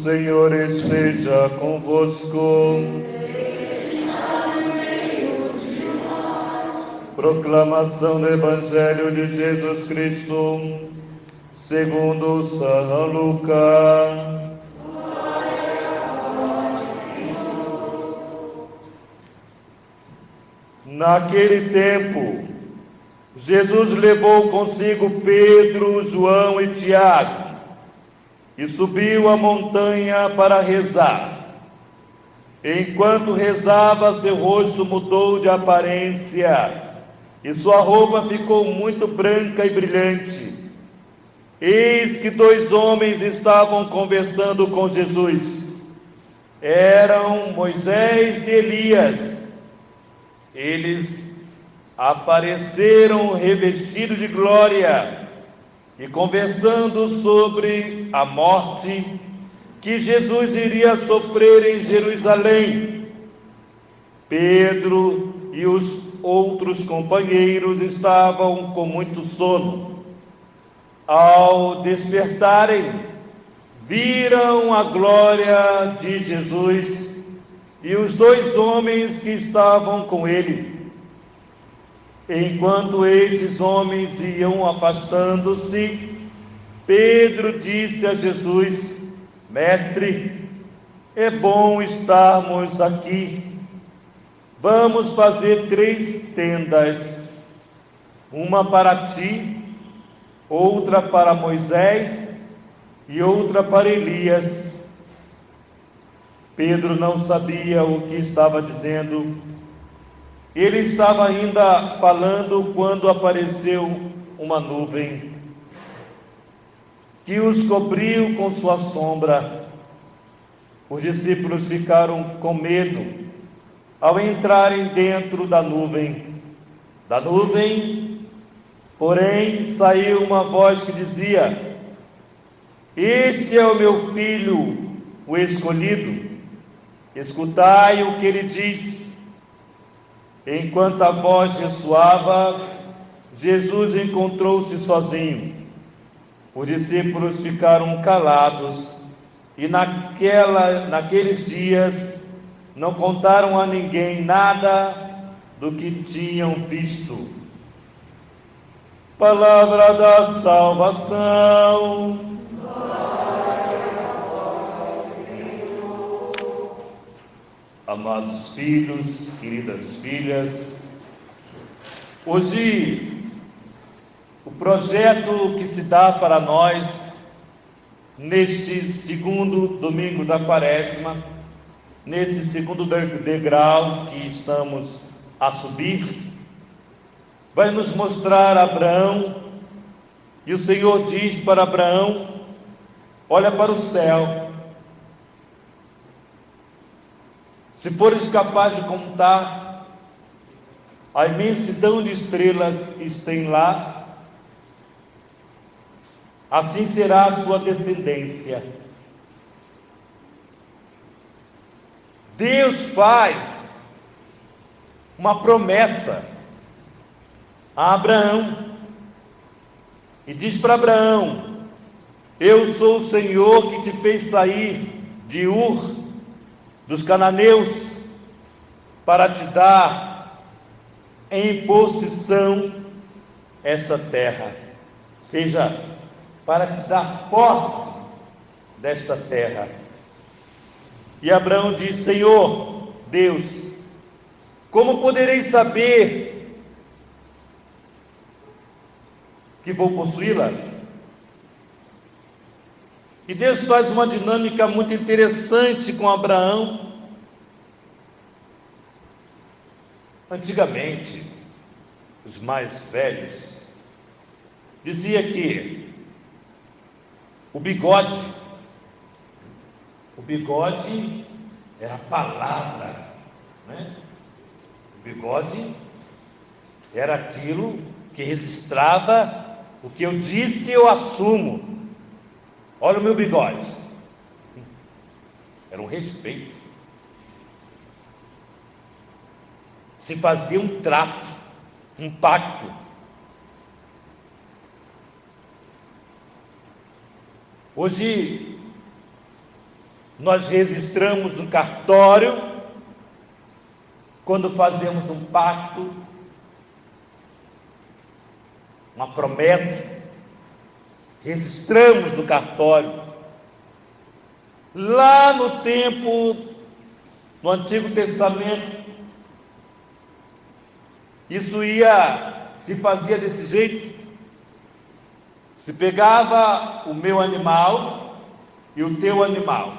Senhor esteja convosco. Proclamação do Evangelho de Jesus Cristo, segundo São Lucas. Naquele tempo, Jesus levou consigo Pedro, João e Tiago e subiu a montanha para rezar. Enquanto rezava, seu rosto mudou de aparência e sua roupa ficou muito branca e brilhante. Eis que dois homens estavam conversando com Jesus. Eram Moisés e Elias. Eles apareceram revestidos de glória e conversando sobre a morte que Jesus iria sofrer em Jerusalém. Pedro e os outros companheiros estavam com muito sono. Ao despertarem, viram a glória de Jesus e os dois homens que estavam com ele. Enquanto estes homens iam afastando-se, Pedro disse a Jesus: Mestre, é bom estarmos aqui. Vamos fazer 3 tendas, uma para ti, outra para Moisés e outra para Elias. Pedro não sabia o que estava dizendo. Ele estava ainda falando quando apareceu uma nuvem que os cobriu com sua sombra. Os discípulos ficaram com medo ao entrarem dentro da nuvem. Da nuvem, porém, saiu uma voz que dizia: Este é o meu filho, o escolhido. Escutai o que ele diz. Enquanto a voz ressoava, Jesus encontrou-se sozinho. Os discípulos ficaram calados e naqueles dias não contaram a ninguém nada do que tinham visto. Palavra da salvação. Amados filhos, queridas filhas, hoje o projeto que se dá para nós neste segundo domingo da Quaresma, nesse segundo degrau que estamos a subir, vai nos mostrar Abraão, e o Senhor diz para Abraão: olha para o céu. Se fores capaz de contar a imensidão de estrelas que tem lá, assim será a sua descendência. Deus faz uma promessa a Abraão e diz para Abraão: eu sou o Senhor que te fez sair de Ur dos cananeus para te dar em possessão esta terra, ou seja, para te dar posse desta terra. E Abraão diz: Senhor Deus, como poderei saber que vou possuí-la? E Deus faz uma dinâmica muito interessante com Abraão. Antigamente, os mais velhos diziam que o bigode era a palavra, né? O bigode era aquilo que registrava: o que eu disse eu assumo. Olha o meu bigode. Era um respeito. Se fazia um trato, um pacto. Hoje nós registramos no cartório, quando fazemos um pacto, uma promessa, registramos no cartório. Lá no tempo, no Antigo Testamento, isso se fazia desse jeito. Se pegava o meu animal e o teu animal,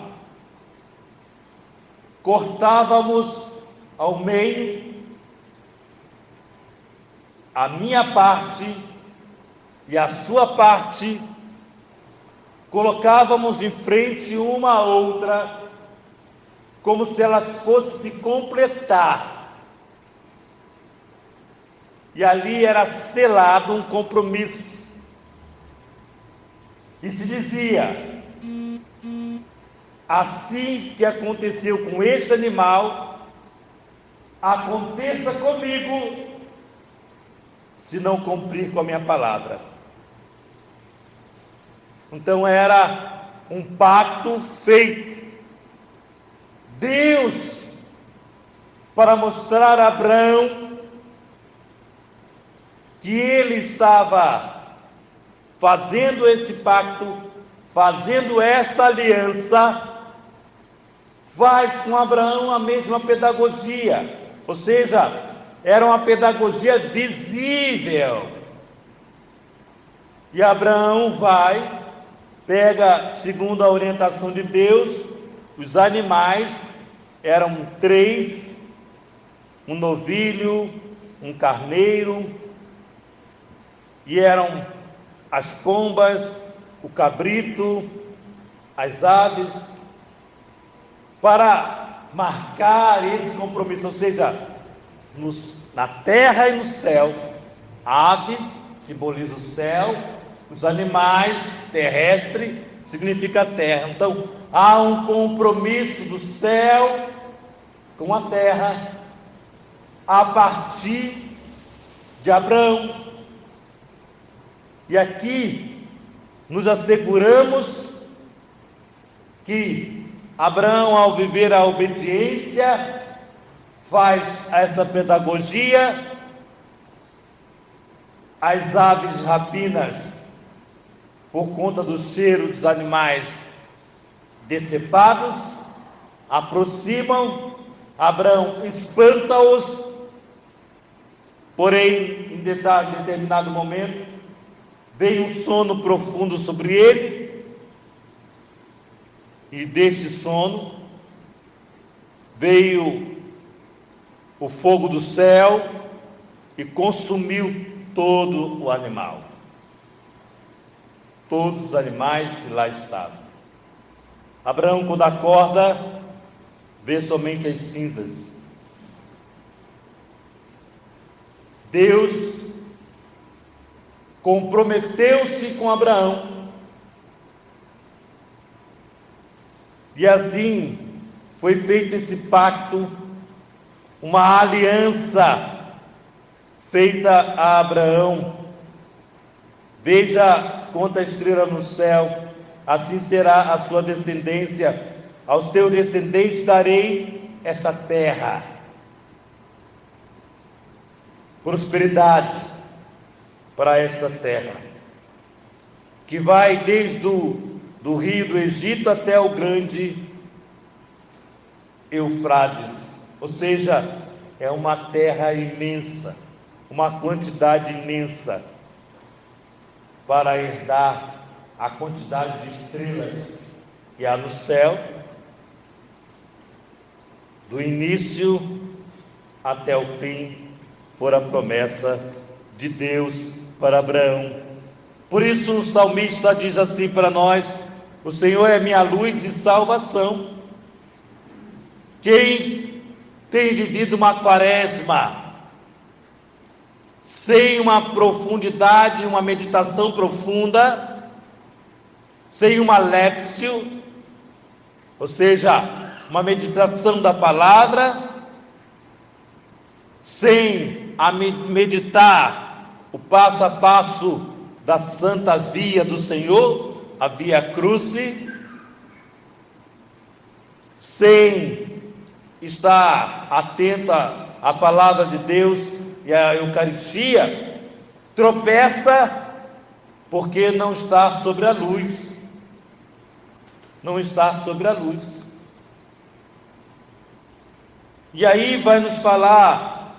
cortávamos ao meio, a minha parte e a sua parte, colocávamos em frente uma à outra, como se elas fossem se completar. E ali era selado um compromisso. E se dizia: assim que aconteceu com este animal, aconteça comigo, se não cumprir com a minha palavra. Então era um pacto feito. Deus, para mostrar a Abraão que ele estava fazendo esse pacto, fazendo esta aliança, faz com Abraão a mesma pedagogia, ou seja, era uma pedagogia visível. E Abraão pega, segundo a orientação de Deus, os animais, eram 3, um novilho, um carneiro, e eram as pombas, o cabrito, as aves, para marcar esse compromisso, ou seja, na terra e no céu. Aves simboliza o céu, os animais terrestres significa a terra. Então há um compromisso do céu com a terra a partir de Abraão. E aqui nos asseguramos que Abraão, ao viver a obediência, faz essa pedagogia. As aves rapinas, por conta do cheiro dos animais decepados, aproximam. Abraão espanta-os, porém, em determinado momento, veio um sono profundo sobre ele, e desse sono veio o fogo do céu e consumiu todo o animal, todos os animais que lá estavam. Abraão, quando acorda, vê somente as cinzas. Deus comprometeu-se com Abraão, e assim foi feito esse pacto, uma aliança feita a Abraão. Veja quanta estrela no céu, assim será a sua descendência. Aos teus descendentes darei essa terra. Prosperidade para esta terra, que vai desde do rio do Egito até o grande Eufrates, ou seja, é uma terra imensa, uma quantidade imensa, para herdar a quantidade de estrelas que há no céu, do início até o fim, fora a promessa de Deus para Abraão. Por isso o salmista diz assim para nós: o Senhor é minha luz e salvação. Quem tem vivido uma quaresma sem uma profundidade, uma meditação profunda, sem uma léxio, ou seja, uma meditação da palavra, sem meditar o passo a passo da santa via do Senhor, a via crucis, sem estar atenta à palavra de Deus e à Eucaristia, tropeça porque não está sobre a luz. Não está sobre a luz. E aí vai nos falar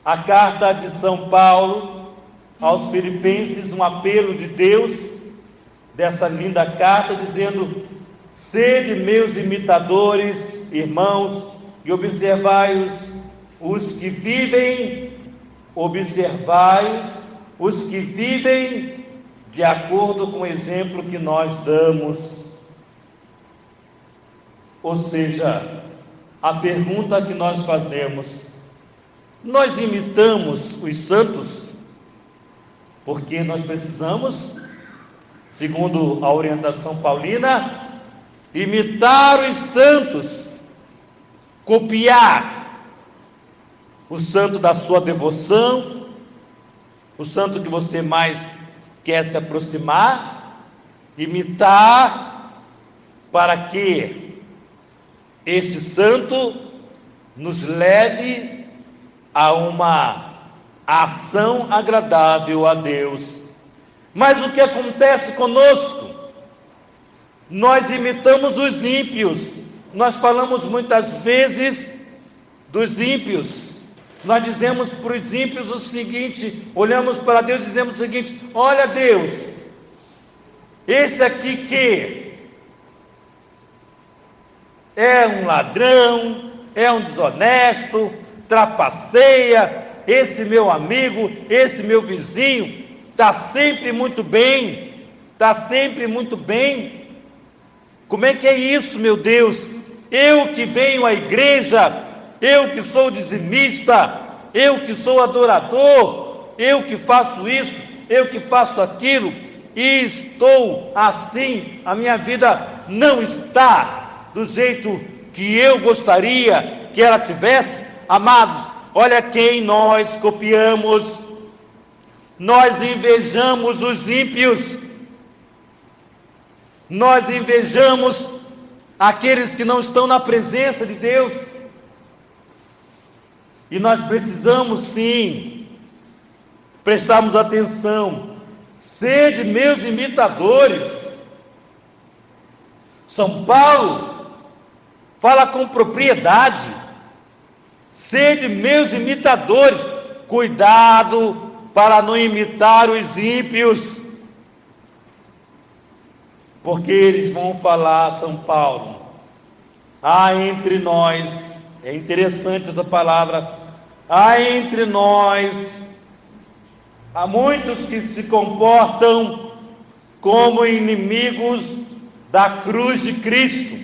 a carta de São Paulo aos Filipenses, um apelo de Deus, dessa linda carta, dizendo: sede meus imitadores, irmãos, e observai os que vivem de acordo com o exemplo que nós damos. Ou seja, a pergunta que nós fazemos: nós imitamos os santos? Porque nós precisamos, segundo a orientação paulina, imitar os santos, copiar o santo da sua devoção, o santo que você mais quer se aproximar, imitar, para que esse santo nos leve a uma ação agradável a Deus. Mas o que acontece conosco? Nós imitamos os ímpios. Nós falamos muitas vezes dos ímpios. Nós dizemos para os ímpios o seguinte, olhamos para Deus e dizemos o seguinte: olha Deus, esse aqui que é um ladrão, é um desonesto, trapaceia, esse meu amigo, esse meu vizinho, está sempre muito bem, como é que é isso, meu Deus? Eu que venho à igreja, eu que sou dizimista, eu que sou adorador, eu que faço isso, eu que faço aquilo, e estou assim, a minha vida não está do jeito que eu gostaria que ela tivesse. Amados, olha quem nós copiamos. Nós invejamos os ímpios, nós invejamos aqueles que não estão na presença de Deus, e nós precisamos sim prestarmos atenção. Sede meus imitadores. São Paulo fala com propriedade: sede meus imitadores. Cuidado para não imitar os ímpios, porque eles vão falar, São Paulo, há entre nós, é interessante essa palavra, há entre nós, há muitos que se comportam como inimigos da cruz de Cristo.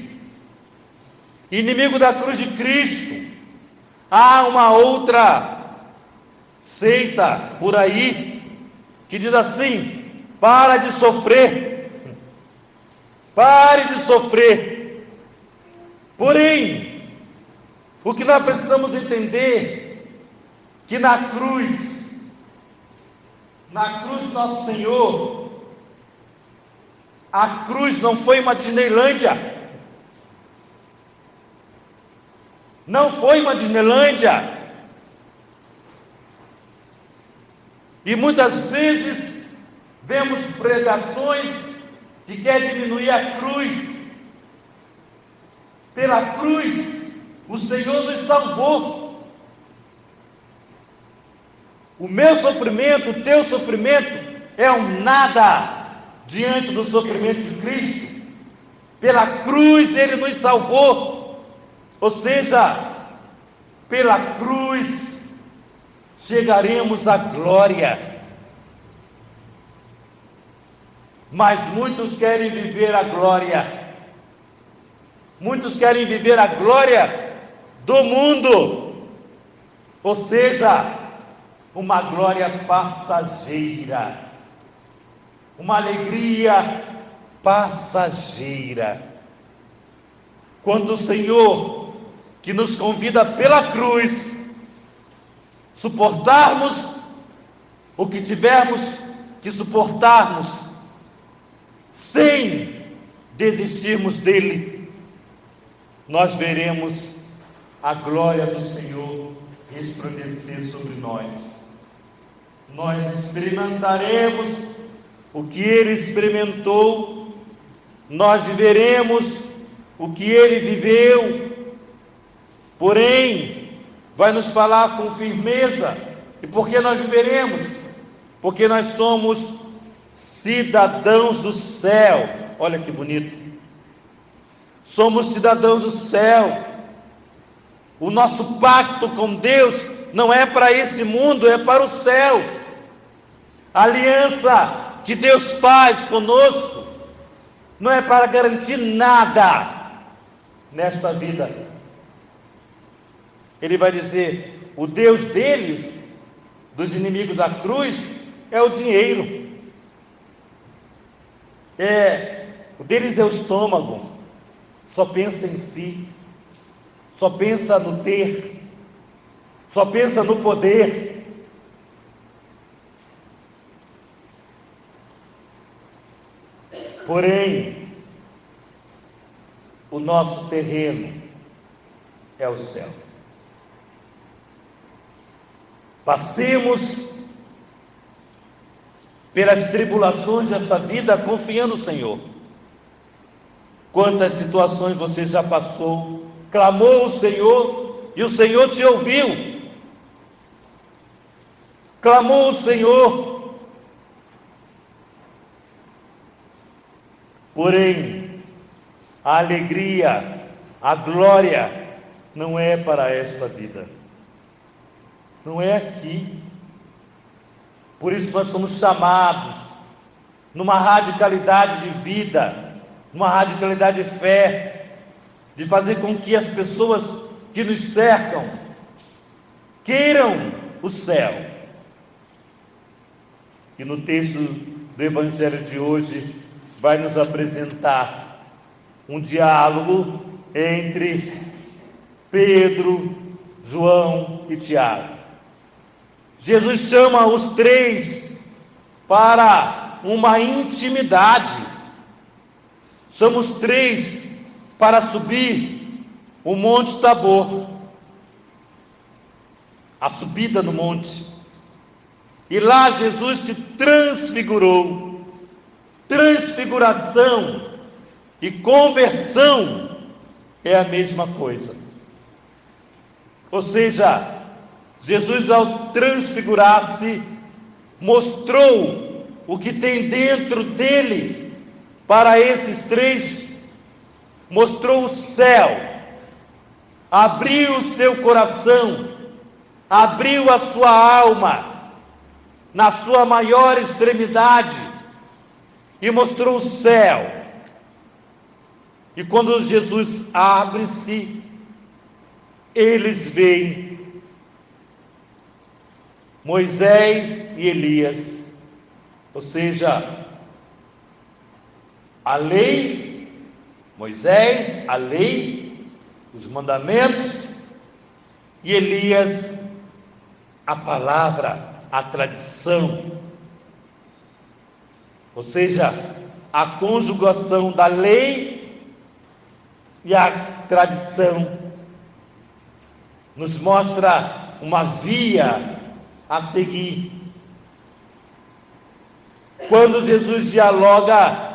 Inimigo da cruz de Cristo. Há uma outra seita por aí que diz assim: para de sofrer, pare de sofrer. Porém, o que nós precisamos entender, que na cruz do nosso Senhor, a cruz não foi uma Disneylândia, não foi uma Disneylândia. E muitas vezes vemos pregações que querem diminuir a cruz. Pela cruz o Senhor nos salvou. O meu sofrimento, o teu sofrimento é um nada diante do sofrimento de Cristo. Pela cruz Ele nos salvou. Ou seja, pela cruz chegaremos à glória. Mas muitos querem viver a glória. Muitos querem viver a glória do mundo. Ou seja, uma glória passageira, uma alegria passageira. Quando o Senhor, que nos convida pela cruz, suportarmos o que tivermos que suportarmos, sem desistirmos dele, nós veremos a glória do Senhor resplandecer sobre nós. Nós experimentaremos o que Ele experimentou, nós viveremos o que Ele viveu, porém, vai nos falar com firmeza. E por que nós viveremos? Porque nós somos cidadãos do céu. Olha que bonito. Somos cidadãos do céu. O nosso pacto com Deus não é para esse mundo, é para o céu. A aliança que Deus faz conosco não é para garantir nada nesta vida. Ele vai dizer: o Deus deles, dos inimigos da cruz, é o dinheiro. O deles é o estômago. Só pensa em si, só pensa no ter, só pensa no poder. Porém, o nosso terreno é o céu. Passemos pelas tribulações dessa vida confiando no Senhor. Quantas situações você já passou, clamou ao Senhor e o Senhor te ouviu. Clamou ao Senhor, porém, a alegria, a glória não é para esta vida, não é aqui. Por isso nós somos chamados numa radicalidade de vida, numa radicalidade de fé, de fazer com que as pessoas que nos cercam queiram o céu. E no texto do Evangelho de hoje vai nos apresentar um diálogo entre Pedro, João e Tiago. Jesus chama os três para uma intimidade. Somos três para subir o Monte Tabor, a subida no monte. E lá Jesus se transfigurou. Transfiguração e conversão é a mesma coisa. Ou seja, Jesus, ao transfigurar-se, mostrou o que tem dentro dele para esses três. Mostrou o céu, abriu o seu coração, abriu a sua alma na sua maior extremidade e mostrou o céu. E quando Jesus abre-se, eles veem Moisés e Elias, ou seja, a lei, Moisés, a lei, os mandamentos, e Elias, a palavra, a tradição. Ou seja, a conjugação da lei e a tradição nos mostra uma via a seguir. Quando Jesus dialoga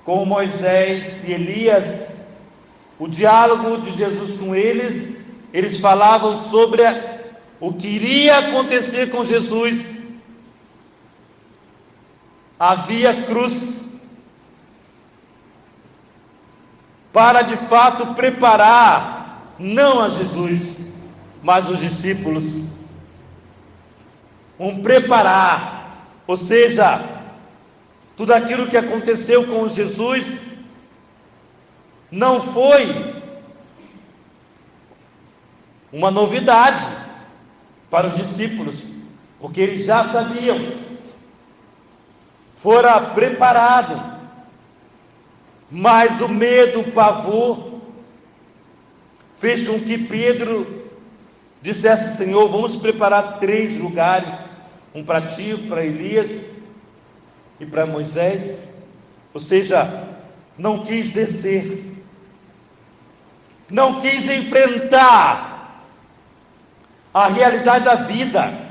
com Moisés e Elias, o diálogo de Jesus com eles falavam sobre o que iria acontecer com Jesus. Havia cruz para de fato preparar não a Jesus, mas os discípulos. Preparar, ou seja, tudo aquilo que aconteceu com Jesus não foi uma novidade para os discípulos, porque eles já sabiam, fora preparado, mas o medo, o pavor fez com que Pedro dissesse: Senhor, vamos preparar 3 lugares, um para ti, para Elias e para Moisés. Ou seja, não quis descer. não quis enfrentar a realidade da vida.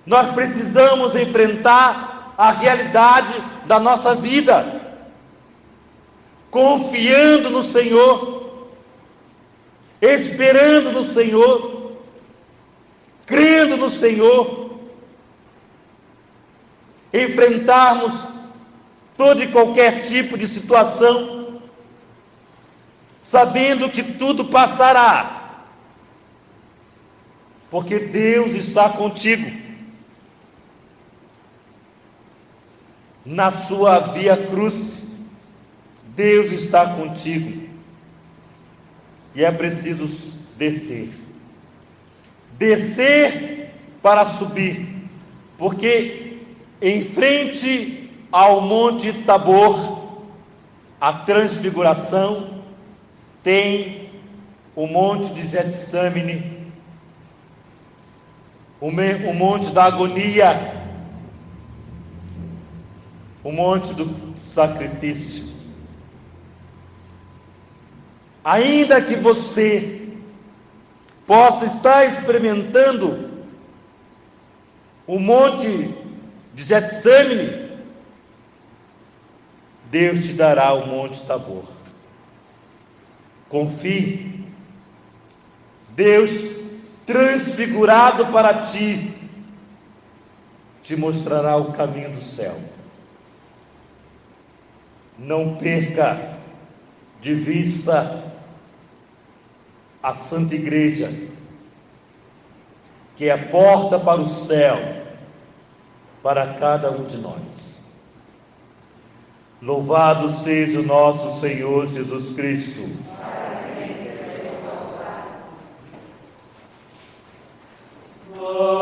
Nós precisamos enfrentar a realidade da nossa vida, confiando no Senhor, esperando no Senhor, crendo no Senhor, enfrentarmos todo e qualquer tipo de situação, sabendo que tudo passará, porque Deus está contigo. Na sua via cruz, Deus está contigo, e é preciso descer para subir, porque em frente ao Monte Tabor, a transfiguração, tem o Monte de Getsêmani, o Monte da Agonia, o Monte do Sacrifício. Ainda que você possa estar experimentando o Monte de Getsêmani, Deus te dará o Monte Tabor. Confie. Deus transfigurado para ti, te mostrará o caminho do céu. Não perca de vista a Santa Igreja, que é a porta para o céu, para cada um de nós. Louvado seja o nosso Senhor Jesus Cristo. Oh.